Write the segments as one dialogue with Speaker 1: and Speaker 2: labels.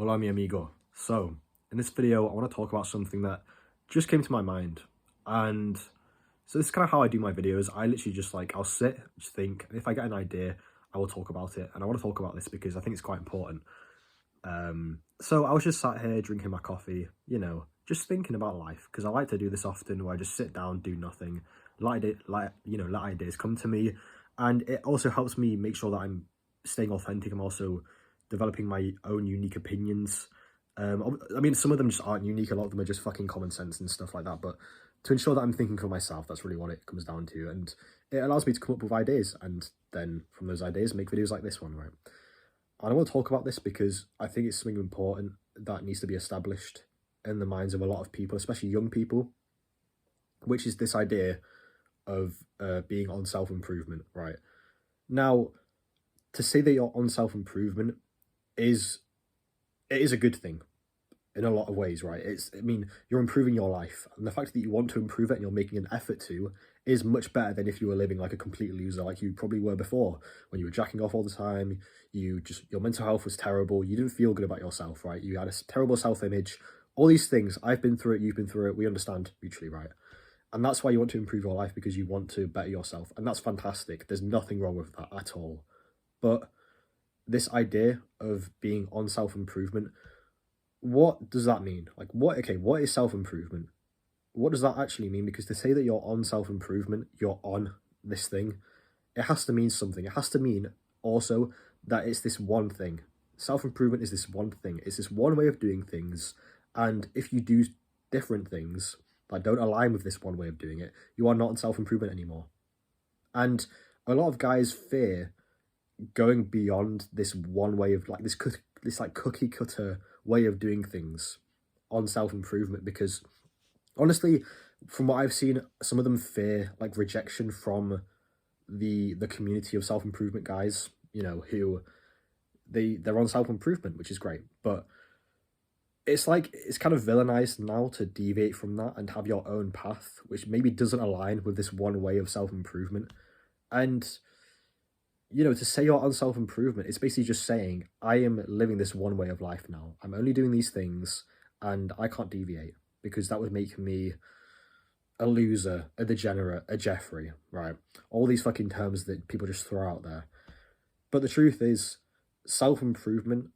Speaker 1: Hola mi amigo. So, in this video, I want to talk about something that just came to my mind. And so this is kind of how I do my videos. I literally just I'll sit, just think, and if I get an idea, I will talk about it. And I want to talk about this because I think it's quite important. So I was just sat here drinking my coffee, just thinking about life, because I like to do this often where I just sit down, do nothing, let ideas come to me. And it also helps me make sure that I'm staying authentic. I'm also developing my own unique opinions. I mean, some of them just aren't unique. A lot of them are just fucking common sense and stuff like that. But to ensure that I'm thinking for myself, that's really what it comes down to. And it allows me to come up with ideas and then from those ideas, make videos like this one, right? And I want to talk about this because I think it's something important that needs to be established in the minds of a lot of people, especially young people, which is this idea of being on self-improvement, right? Now, to say that you're on self-improvement is a good thing in a lot of ways, right? I mean, you're improving your life, and the fact that you want to improve it and you're making an effort to is much better than if you were living like a complete loser, like you probably were before, when you were jacking off all the time. Your mental health was terrible. You didn't feel good about yourself, right? You had a terrible self-image. All these things. I've been through it. You've been through it. We understand mutually, right? And that's why you want to improve your life, because you want to better yourself, and that's fantastic. There's nothing wrong with that at all. But this idea of being on self-improvement, what does that mean? What is self-improvement? What does that actually mean? Because to say that you're on self-improvement, you're on this thing, it has to mean something. It has to mean also that it's this one thing. Self-improvement is this one thing. It's this one way of doing things. And if you do different things that don't align with this one way of doing it, you are not on self-improvement anymore. And a lot of guys fear going beyond this one way of this cookie cutter way of doing things on self-improvement, because honestly, from what I've seen, some of them fear rejection from the community of self-improvement guys, who they're on self-improvement, which is great, but it's kind of villainized now to deviate from that and have your own path, which maybe doesn't align with this one way of self-improvement. And to say you're on self-improvement, it's basically just saying, I am living this one way of life now. I'm only doing these things and I can't deviate, because that would make me a loser, a degenerate, a Jeffrey, right? All these fucking terms that people just throw out there. But the truth is, self-improvement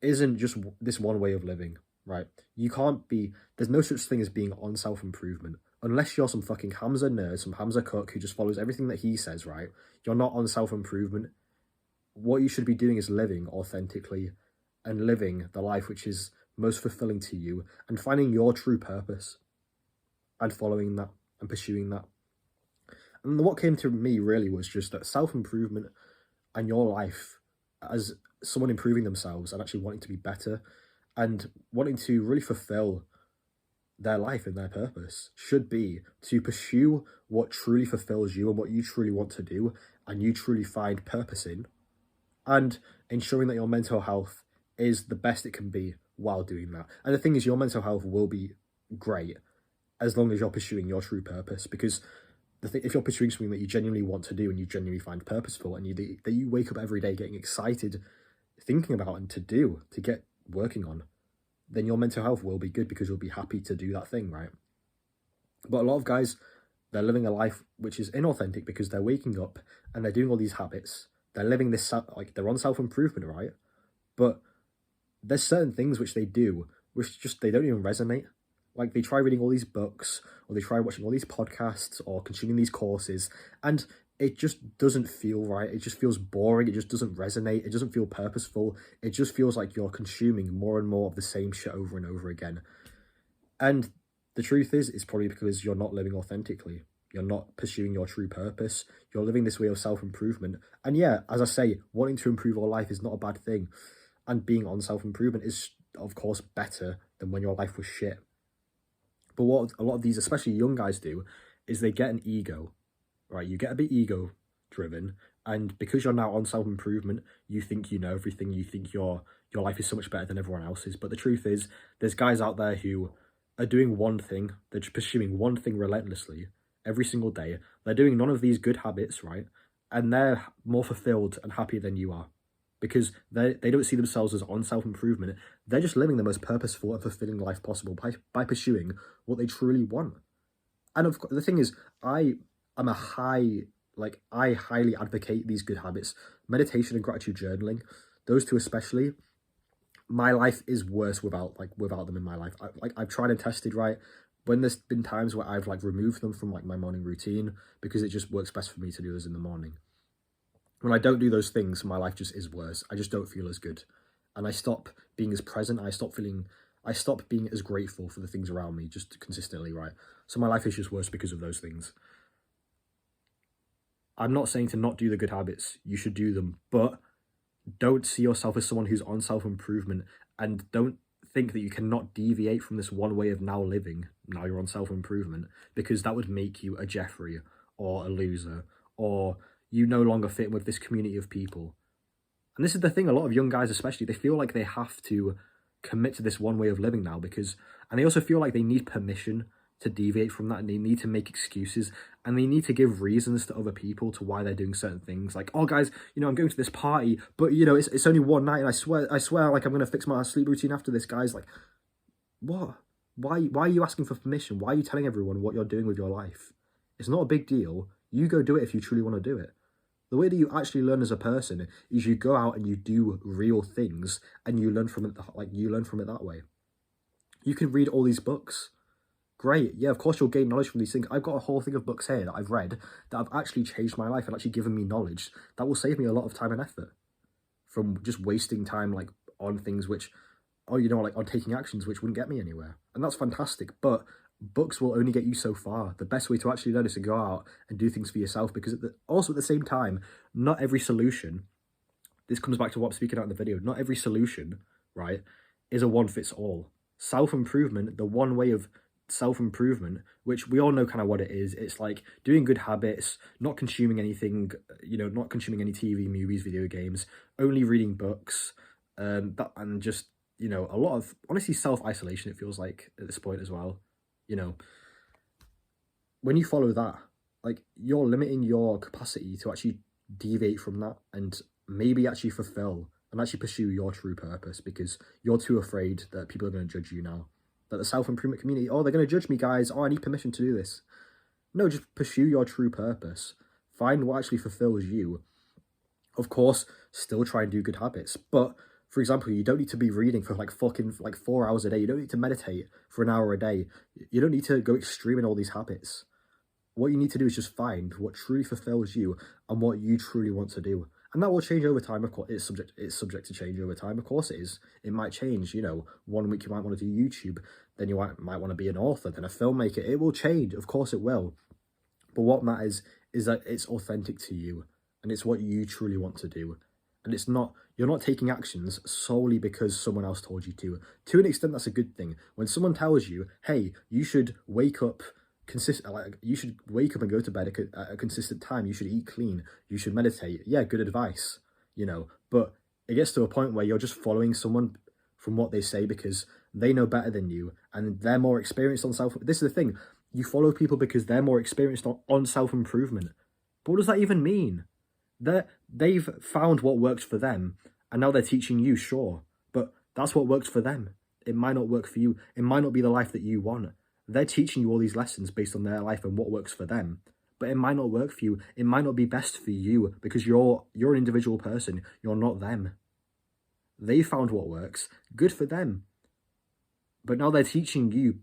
Speaker 1: isn't just this one way of living, right? There's no such thing as being on self-improvement. Unless you're some fucking Hamza nerd, some Hamza cook who just follows everything that he says, right? You're not on self-improvement. What you should be doing is living authentically and living the life which is most fulfilling to you and finding your true purpose and following that and pursuing that. And what came to me really was just that self-improvement and your life as someone improving themselves and actually wanting to be better and wanting to really fulfill their life and their purpose should be to pursue what truly fulfills you and what you truly want to do and you truly find purpose in, and ensuring that your mental health is the best it can be while doing that. And the thing is, your mental health will be great as long as you're pursuing your true purpose, because if you're pursuing something that you genuinely want to do and you genuinely find purposeful and that you wake up every day getting excited thinking about and to get working on, then your mental health will be good because you'll be happy to do that thing, right? But a lot of guys, they're living a life which is inauthentic because they're waking up and they're doing all these habits. They're living this, they're on self-improvement, right? But there's certain things which they do which just, they don't even resonate. Like, they try reading all these books, or they try watching all these podcasts, or consuming these courses, and it just doesn't feel right. It just feels boring. It just doesn't resonate. It doesn't feel purposeful. It just feels like you're consuming more and more of the same shit over and over again. And the truth is, it's probably because you're not living authentically. You're not pursuing your true purpose. You're living this way of self-improvement. And yeah, as I say, wanting to improve your life is not a bad thing. And being on self-improvement is, of course, better than when your life was shit. But what a lot of these, especially young guys, do is they get an ego, right? You get a bit ego driven, and because you're now on self-improvement, you think you know everything. You think your life is so much better than everyone else's. But the truth is, there's guys out there who are doing one thing. They're just pursuing one thing relentlessly every single day. They're doing none of these good habits, right? And they're more fulfilled and happy than you are. because they don't see themselves as on self-improvement. They're just living the most purposeful and fulfilling life possible by pursuing what they truly want. And of course, the thing is, I am I highly advocate these good habits, meditation and gratitude journaling, those two especially. My life is worse without them in my life. I've tried and tested, right? When there's been times where I've removed them from my morning routine because it just works best for me to do those in the morning. When I don't do those things, my life just is worse. I just don't feel as good. And I stop being as present. I stop being as grateful for the things around me just consistently, right? So my life is just worse because of those things. I'm not saying to not do the good habits. You should do them, but don't see yourself as someone who's on self-improvement, and don't think that you cannot deviate from this one way of now living. Now you're on self-improvement, because that would make you a Jeffrey or a loser, or you no longer fit with this community of people. And this is the thing, a lot of young guys especially, they feel like they have to commit to this one way of living now, and they also feel like they need permission to deviate from that, and they need to make excuses, and they need to give reasons to other people to why they're doing certain things. Like, oh guys, I'm going to this party, but it's only one night, and I swear I'm going to fix my sleep routine after this. Guys, what? Why are you asking for permission? Why are you telling everyone what you're doing with your life? It's not a big deal. You go do it if you truly want to do it. The way that you actually learn as a person is you go out and you do real things, and you learn from it. You learn from it that way. You can read all these books. Great, yeah, of course you'll gain knowledge from these things. I've got a whole thing of books here that I've read that have actually changed my life and actually given me knowledge that will save me a lot of time and effort from just wasting time on things which, on taking actions which wouldn't get me anywhere. And that's fantastic, but books will only get you so far. The best way to actually learn is to go out and do things for yourself, because also at the same time, not every solution, this comes back to what I'm speaking about in the video, not every solution, right, is a one-fits-all. Self-improvement, the one way of self-improvement, which we all know kind of what it is, it's like doing good habits, not consuming anything, not consuming any TV, movies, video games, only reading books, and just, a lot of, honestly, self-isolation, it feels like at this point as well. When you follow that, you're limiting your capacity to actually deviate from that and maybe actually fulfill and actually pursue your true purpose, because you're too afraid that people are going to judge you now. That the self-improvement community, oh, they're going to judge me, guys. Oh, I need permission to do this. No, just pursue your true purpose. Find what actually fulfills you. Of course, still try and do good habits. But, for example, you don't need to be reading for 4 hours a day. You don't need to meditate for an hour a day. You don't need to go extreme in all these habits. What you need to do is just find what truly fulfills you and what you truly want to do. And that will change over time, of course. It's subject to change over time, of course it is. It might change, 1 week you might want to do YouTube, then you might want to be an author, then a filmmaker. It will change, of course it will. But what matters is that it's authentic to you, and it's what you truly want to do. And you're not taking actions solely because someone else told you to. To an extent, that's a good thing. When someone tells you, hey, you should wake up you should wake up and go to bed at a consistent time, you should eat clean, you should meditate, yeah, good advice, but it gets to a point where you're just following someone from what they say because they know better than you and they're more experienced on this is the thing, you follow people because they're more experienced on self-improvement. But what does that even mean? They've found what works for them, and now they're teaching you, sure, but that's what works for them. It might not work for you. It might not be the life that you want. They're teaching you all these lessons based on their life and what works for them, but it might not work for you. It might not be best for you because you're an individual person. You're not them. They found what works. Good for them. But now they're teaching you,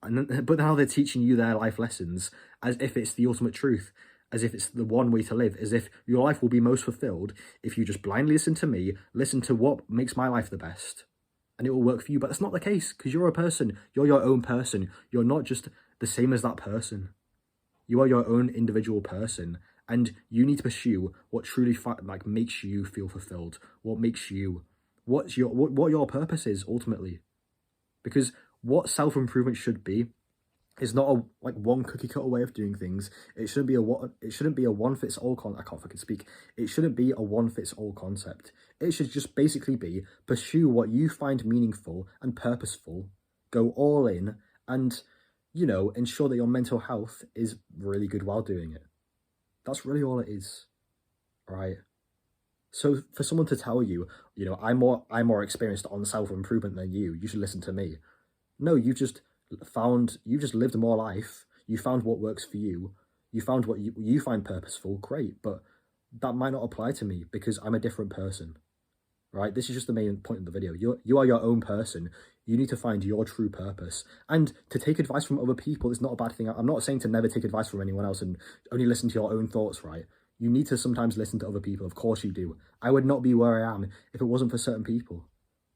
Speaker 1: their life lessons as if it's the ultimate truth, as if it's the one way to live, as if your life will be most fulfilled if you just blindly listen to me, listen to what makes my life the best, and it will work for you. But that's not the case, because you're a person. You're your own person. You're not just the same as that person. You are your own individual person, and you need to pursue what truly makes you feel fulfilled. What your purpose is ultimately, because what self-improvement should be is not a one cookie cutter way of doing things. It shouldn't be a one fits all I can't fucking speak. It shouldn't be a one fits all concept. It should just basically be pursue what you find meaningful and purposeful, go all in, and ensure that your mental health is really good while doing it. That's really all it is, right? So for someone to tell you, you know, I'm more experienced on self-improvement than you should listen to me. No, you just lived more life. You found what works for you. You found what you find purposeful. Great, but that might not apply to me because I'm a different person, right? This is just the main point of the video. You are your own person. You need to find your true purpose. And to take advice from other people is not a bad thing. I'm not saying to never take advice from anyone else and only listen to your own thoughts, right? You need to sometimes listen to other people. Of course you do. I would not be where I am if it wasn't for certain people.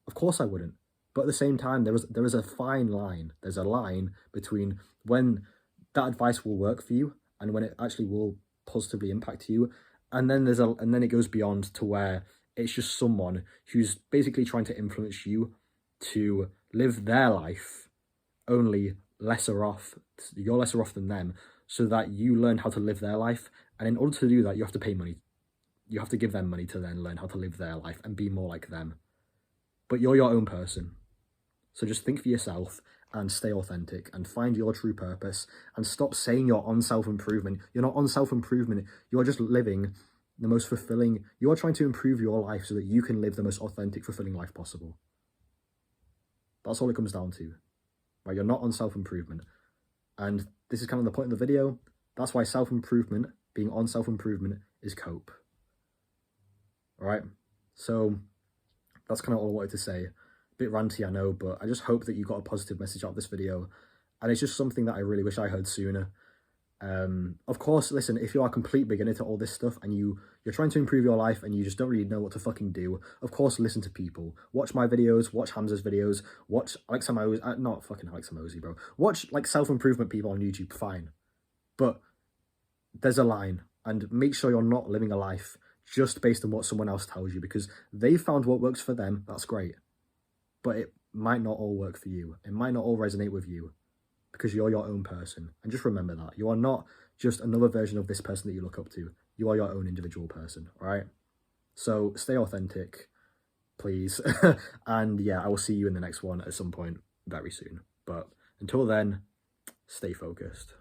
Speaker 1: Of course I wouldn't. But at the same time, there is a fine line. There's a line between when that advice will work for you and when it actually will positively impact you. And then it goes beyond to where it's just someone who's basically trying to influence you to live their life, only lesser off. You're lesser off than them, so that you learn how to live their life. And in order to do that, you have to pay money. You have to give them money to then learn how to live their life and be more like them. But you're your own person. So just think for yourself and stay authentic and find your true purpose and stop saying you're on self-improvement. You're not on self-improvement. You are just living the most fulfilling. You are trying to improve your life so that you can live the most authentic, fulfilling life possible. That's all it comes down to, right? You're not on self-improvement. And this is kind of the point of the video. That's why self-improvement, being on self-improvement, is cope. All right? So that's kind of all I wanted to say. Bit ranty, I know, but I just hope that you got a positive message out of this video. And it's just something that I really wish I heard sooner. Of course, listen, if you are a complete beginner to all this stuff and you're trying to improve your life and you just don't really know what to fucking do, of course, listen to people. Watch my videos, watch Hamza's videos, watch Alexa Mosey, not fucking Alexa Mosey, bro. Watch, like, self-improvement people on YouTube, fine. But there's a line, and make sure you're not living a life just based on what someone else tells you, because they found what works for them, that's great. But it might not all work for you. It might not all resonate with you because you're your own person. And just remember that. You are not just another version of this person that you look up to. You are your own individual person, all right? So stay authentic, please. And yeah, I will see you in the next one at some point very soon. But until then, stay focused.